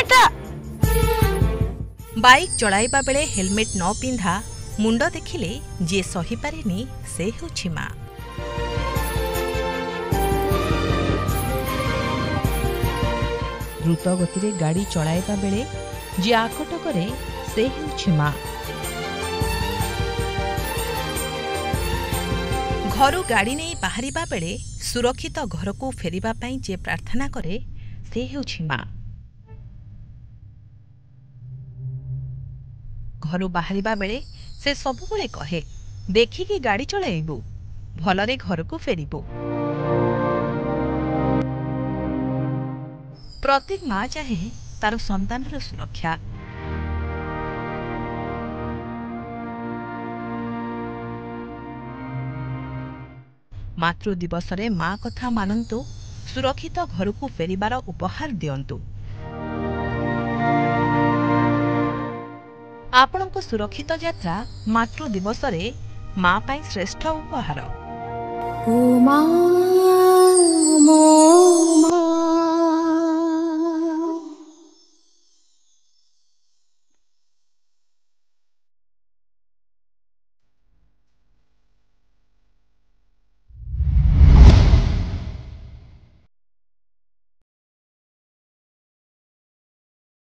हेलमेटा। Bike चलाइबा बेले helmet न पिंधा मुंड देखिले जे सही पारेनी से हेउछि मां। द्रुत गति रे गाड़ी चलाइबा बेले जे आकट करे से हेउछि मां। घरु गाड़ी नहीं बाहरिबा बेले सुरक्षित घर को फेरिबा पई जे प्रार्थना करे से हेउछि मां। घरु बाहरिबा बेले से सबुबले कहे देखिकी गाड़ी चलाइबू भलरे घर को फेरिबू। प्रत्येक मां चाहे तार संतानर सुरक्षा। मातृ दिवस रे मां कथा मानंतु, सुरक्षित घर को फेरिबार उपहार दियंतु। आपणको सुरक्षित यात्रा मातृ दिवस रे मां पाई श्रेष्ठ उपहार।